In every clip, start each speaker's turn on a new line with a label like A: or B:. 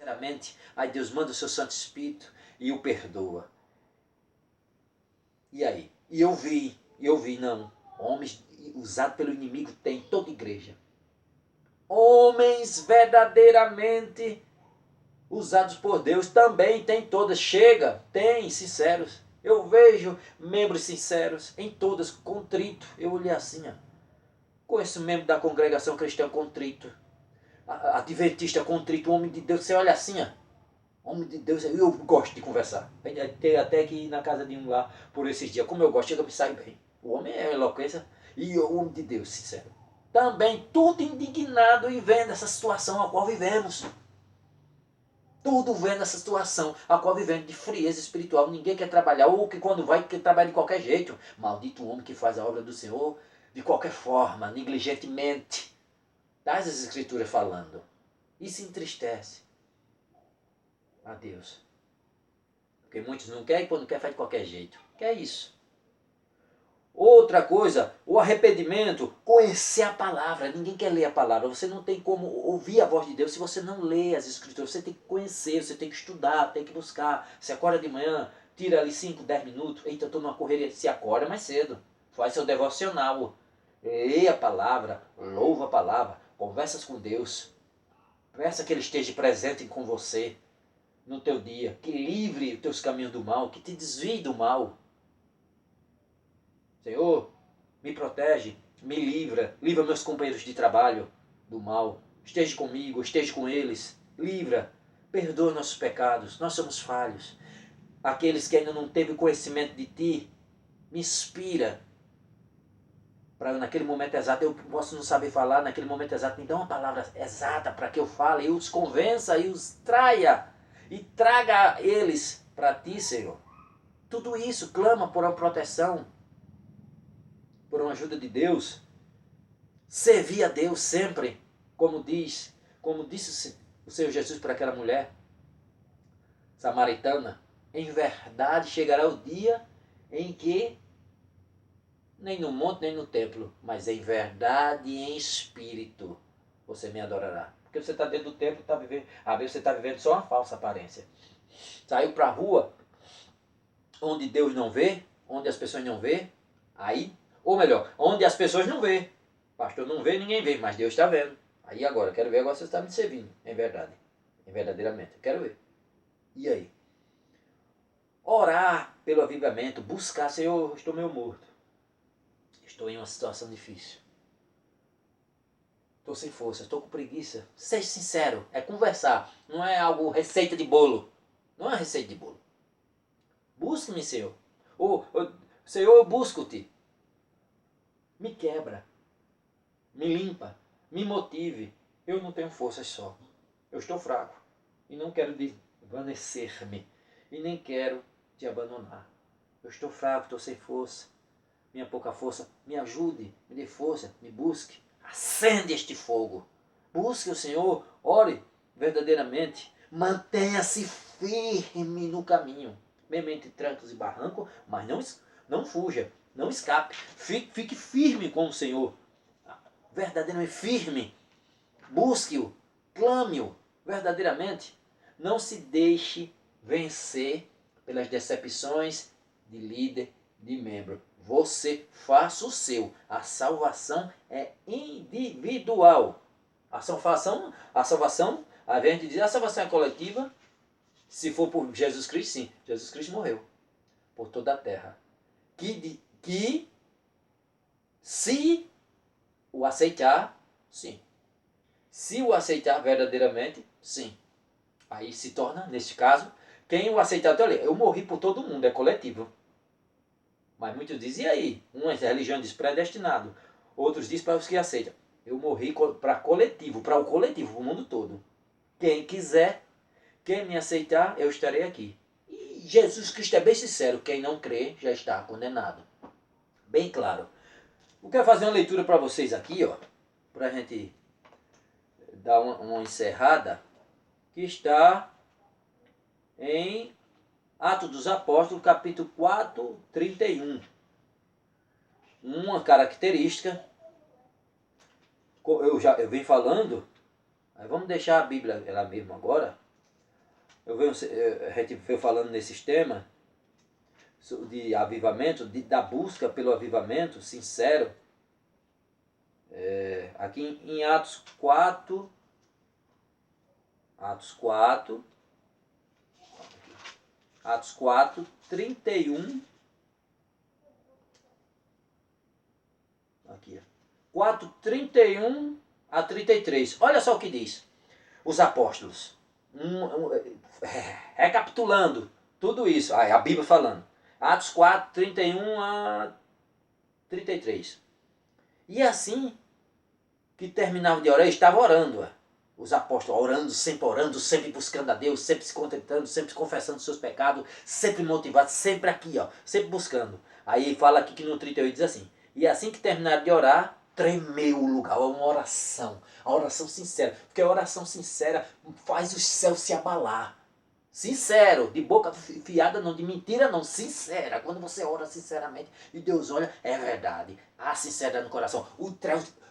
A: sinceramente, aí Deus manda o seu Santo Espírito e o perdoa. E aí? E eu vi, não. Homens usados pelo inimigo tem em toda igreja. Homens verdadeiramente usados por Deus também tem todas. Chega, tem sinceros. Eu vejo membros sinceros em todas, contrito. Eu olhei assim, ó. Conheço membro da congregação cristã contrito. Adventista contrito, homem de Deus. Você olha assim, ó. Homem de Deus, eu gosto de conversar. Tem até que ir na casa de um lá por esses dias. Como eu gosto, chega, me sai bem. O homem é eloquência e o homem de Deus, sincero. Também tudo indignado e vendo essa situação a qual vivemos. Tudo vendo essa situação a qual vivemos de frieza espiritual. Ninguém quer trabalhar, ou que quando vai quer trabalhar de qualquer jeito. Maldito o homem que faz a obra do Senhor de qualquer forma, negligentemente. Está as escrituras falando. Isso entristece a Deus. Porque muitos não querem e quando quer faz de qualquer jeito. Que é isso. Outra coisa, o arrependimento, conhecer a palavra. Ninguém quer ler a palavra. Você não tem como ouvir a voz de Deus se você não lê as escrituras. Você tem que conhecer, você tem que estudar, tem que buscar. Você acorda de manhã, tira ali 5, 10 minutos. Eita, eu estou numa correria. Se acorda mais cedo. Faz seu devocional. Lê a palavra, louva a palavra. Conversas com Deus. Peça que Ele esteja presente com você no teu dia. Que livre os teus caminhos do mal, que te desvie do mal. Senhor, me protege, me livra meus companheiros de trabalho do mal. Esteja comigo, esteja com eles. Livra, perdoa nossos pecados, nós somos falhos. Aqueles que ainda não teve conhecimento de Ti, me inspira. Para naquele momento exato, eu posso não saber falar, naquele momento exato, me dá uma palavra exata para que eu fale e os convença e os traia. E traga eles para Ti, Senhor. Tudo isso clama por uma proteção, por uma ajuda de Deus. Servir a Deus sempre, como disse o Senhor Jesus para aquela mulher samaritana. Em verdade chegará o dia em que, nem no monte nem no templo, mas em verdade e em espírito, você me adorará. Porque você está dentro do templo, às vezes você está vivendo só uma falsa aparência. Saiu para a rua, onde Deus não vê, onde as pessoas não vê, aí, ou melhor, onde as pessoas não vê. Pastor não vê, ninguém vê, mas Deus está vendo. Aí agora, quero ver agora se você está me servindo, em verdade, em verdadeiramente, quero ver. E aí? Orar pelo avivamento, buscar, Senhor, estou meio morto. Estou em uma situação difícil. Estou sem força, estou com preguiça. Seja sincero, é conversar, não é algo receita de bolo. Não é receita de bolo. Busque-me, Senhor. Senhor, eu busco-te. Me quebra. Me limpa. Me motive. Eu não tenho forças só. Eu estou fraco. E não quero desvanecer-me. E nem quero te abandonar. Eu estou fraco, estou sem força. Minha pouca força, me ajude, me dê força, me busque. Acende este fogo. Busque o Senhor. Ore verdadeiramente. Mantenha-se firme no caminho. Mesmo entre trancos e barrancos, mas não fuja, não escape. Fique firme com o Senhor. Verdadeiramente firme. Busque-o, clame-o verdadeiramente. Não se deixe vencer pelas decepções de líder, de membro. Você faça o seu. A salvação é individual. A salvação, a gente diz, a salvação é coletiva. Se for por Jesus Cristo, sim. Jesus Cristo morreu por toda a terra. Que se o aceitar, sim. Se o aceitar verdadeiramente, sim. Aí se torna, neste caso, quem o aceitar, eu morri por todo mundo, é coletivo. Mas muitos dizem, e aí? Umas religião diz predestinado, outros diz para os que aceitam. Eu morri para coletivo, para o mundo todo. Quem quiser, quem me aceitar, eu estarei aqui. E Jesus Cristo é bem sincero, quem não crê já está condenado. Bem claro. Eu quero fazer uma leitura para vocês aqui, ó, para a gente dar uma encerrada, que está em Atos dos Apóstolos, capítulo 4, 31. Uma característica, eu venho falando, aí vamos deixar a Bíblia ela mesma agora, a gente veio falando nesses temas de avivamento, da busca pelo avivamento sincero. Aqui em Atos 4, Atos 4, 31. Aqui, 4, 31 a 33. Olha só o que diz. Os apóstolos. Recapitulando tudo isso. A Bíblia falando. Atos 4, 31 a 33. E assim que terminavam de orar, estavam orando. Os apóstolos orando, sempre buscando a Deus, sempre se contentando, sempre confessando seus pecados, sempre motivados, sempre aqui, ó, sempre buscando. Aí fala aqui que no 38 diz assim: e assim que terminaram de orar, tremeu o lugar. Uma oração, a oração sincera, porque a oração sincera faz o céu se abalar. Sincero, de boca fiada não, de mentira não, sincera. Quando você ora sinceramente e Deus olha, é verdade. Há sinceridade no coração.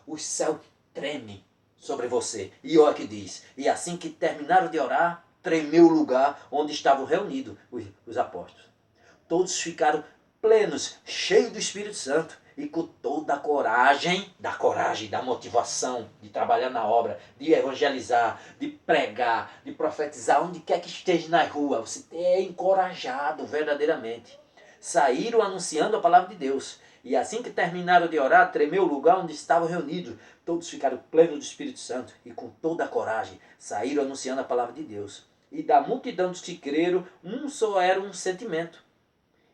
A: O céu treme sobre você. E olha que diz: e assim que terminaram de orar, tremeu o lugar onde estavam reunidos os apóstolos. Todos ficaram plenos, cheios do Espírito Santo e com toda a coragem, da motivação de trabalhar na obra, de evangelizar, de pregar, de profetizar, onde quer que esteja na rua, você é encorajado verdadeiramente. Saíram anunciando a palavra de Deus. E assim que terminaram de orar, tremeu o lugar onde estavam reunidos. Todos ficaram plenos do Espírito Santo e com toda a coragem saíram anunciando a palavra de Deus. E da multidão dos que creram, um só era um sentimento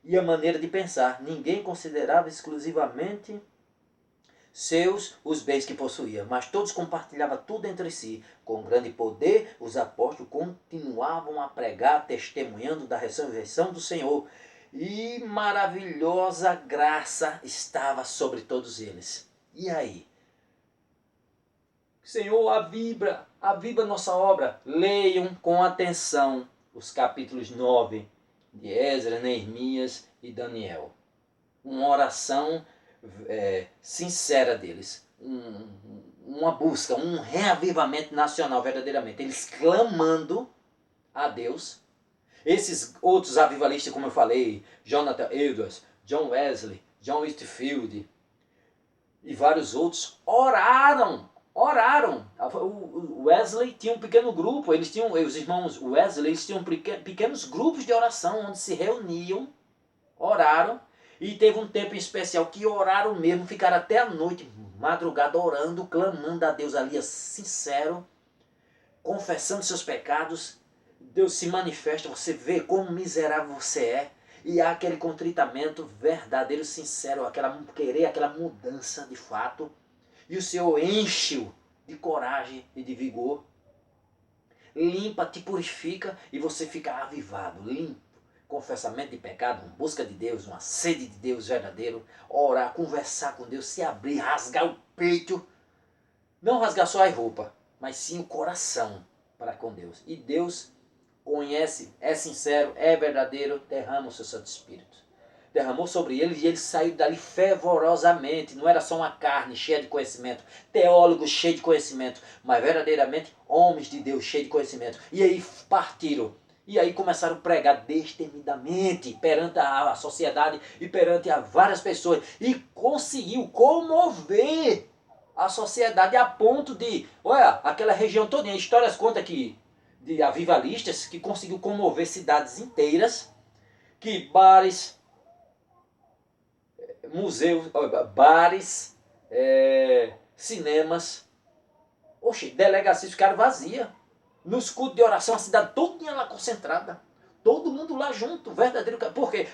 A: e a maneira de pensar. Ninguém considerava exclusivamente seus os bens que possuía, mas todos compartilhavam tudo entre si. Com grande poder, os apóstolos continuavam a pregar, testemunhando da ressurreição do Senhor. E maravilhosa graça estava sobre todos eles. E aí? Senhor, aviva nossa obra. Leiam com atenção os capítulos 9 de Esdras, Neemias e Daniel. Uma oração sincera deles. Uma busca, um reavivamento nacional verdadeiramente. Eles clamando a Deus. Esses outros avivalistas, como eu falei, Jonathan Edwards, John Wesley, John Whitefield e vários outros, oraram. O Wesley tinha um pequeno grupo, os irmãos Wesley, eles tinham pequenos grupos de oração onde se reuniam, oraram, e teve um tempo em especial que oraram mesmo, ficaram até a noite, madrugada, orando, clamando a Deus ali, sincero, confessando seus pecados. Deus se manifesta, você vê como miserável você é, e há aquele contritamento verdadeiro, sincero, querer aquela mudança de fato, e o Senhor enche-o de coragem e de vigor, limpa, te purifica, e você fica avivado, limpo. Confessamento de pecado, uma busca de Deus, uma sede de Deus verdadeiro, orar, conversar com Deus, se abrir, rasgar o peito, não rasgar só a roupa, mas sim o coração para com Deus. E Deus conhece, é sincero, é verdadeiro, derrama o seu Santo Espírito. Derramou sobre eles e eles saíram dali fervorosamente. Não era só uma carne cheia de conhecimento, teólogos cheios de conhecimento, mas verdadeiramente homens de Deus cheios de conhecimento. E aí partiram. E aí começaram a pregar destemidamente perante a sociedade e perante a várias pessoas. E conseguiu comover a sociedade a ponto de, olha, aquela região toda, histórias contam que de avivalistas que conseguiu comover cidades inteiras, que bares, museus, bares, cinemas, delegacias ficaram vazias. Nos cultos de oração, a cidade toda lá concentrada. Todo mundo lá junto, verdadeiro. Porque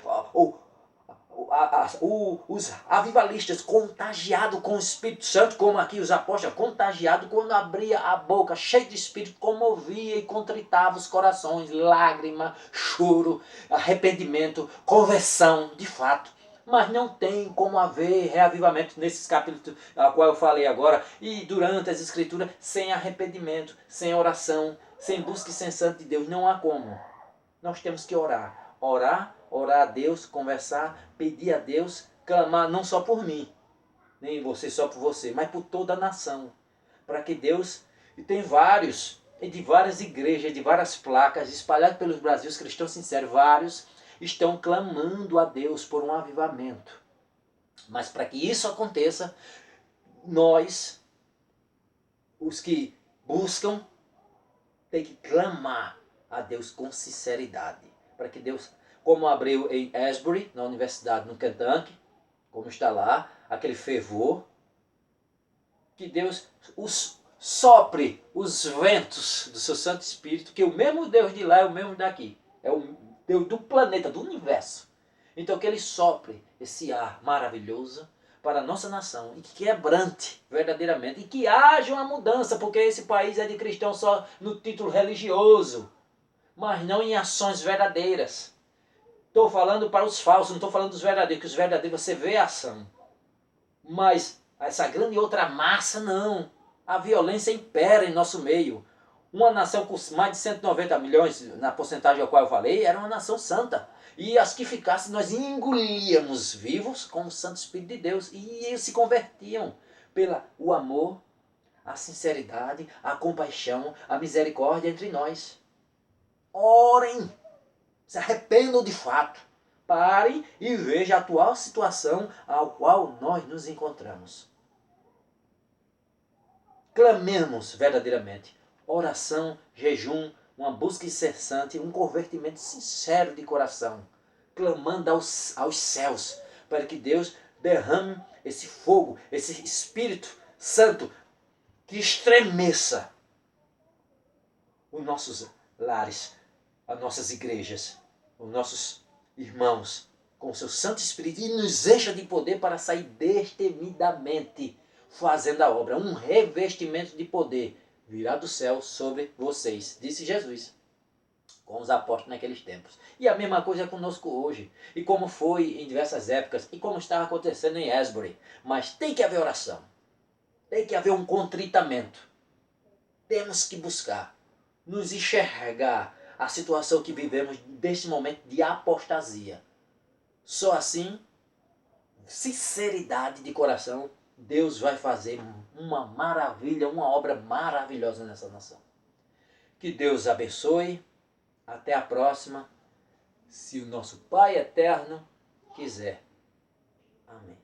A: os avivalistas contagiados com o Espírito Santo, como aqui os apóstolos, contagiados, quando abria a boca, cheio de Espírito, comovia e contritava os corações, lágrima, choro, arrependimento, conversão, de fato. Mas não tem como haver reavivamento nesses capítulos a qual eu falei agora, e durante as escrituras, sem arrependimento, sem oração, sem busca incessante de Deus, não há como. Nós temos que orar. Orar a Deus, conversar, pedir a Deus, clamar não só por mim, nem você só por você, mas por toda a nação. Para que Deus, e tem vários e de várias igrejas, de várias placas, espalhadas pelos Brasil, os cristãos sinceros, vários, estão clamando a Deus por um avivamento. Mas para que isso aconteça, nós, os que buscam, tem que clamar a Deus com sinceridade. Para que Deus, como abriu em Asbury, na universidade no Kentucky, como está lá, aquele fervor, que Deus sopre os ventos do seu Santo Espírito, que o mesmo Deus de lá é o mesmo daqui. É o Deus do planeta, do universo. Então que Ele sopre esse ar maravilhoso para a nossa nação e que quebrante verdadeiramente e que haja uma mudança, porque esse país é de cristão só no título religioso, mas não em ações verdadeiras. Estou falando para os falsos, não estou falando dos verdadeiros, que os verdadeiros você vê a ação. Mas essa grande outra massa não. A violência impera em nosso meio. Uma nação com mais de 190 milhões, na porcentagem ao qual eu falei, era uma nação santa. E as que ficassem, nós engolíamos vivos com o Santo Espírito de Deus. E eles se convertiam pelo amor, a sinceridade, a compaixão, a misericórdia entre nós. Orem, se arrependam de fato. Parem e vejam a atual situação ao qual nós nos encontramos. Clamemos verdadeiramente. Oração, jejum, uma busca incessante, um convertimento sincero de coração, clamando aos céus, para que Deus derrame esse fogo, esse Espírito Santo, que estremeça os nossos lares, as nossas igrejas, os nossos irmãos, com o seu Santo Espírito, e nos encha de poder para sair destemidamente fazendo a obra, um revestimento de poder virá do céu sobre vocês, disse Jesus, com os apóstolos naqueles tempos. E a mesma coisa é conosco hoje, e como foi em diversas épocas, e como está acontecendo em Asbury. Mas tem que haver oração, tem que haver um contritamento. Temos que buscar, nos enxergar a situação que vivemos deste momento de apostasia. Só assim, sinceridade de coração, Deus vai fazer uma maravilha, uma obra maravilhosa nessa nação. Que Deus abençoe. Até a próxima. Se o nosso Pai Eterno quiser. Amém.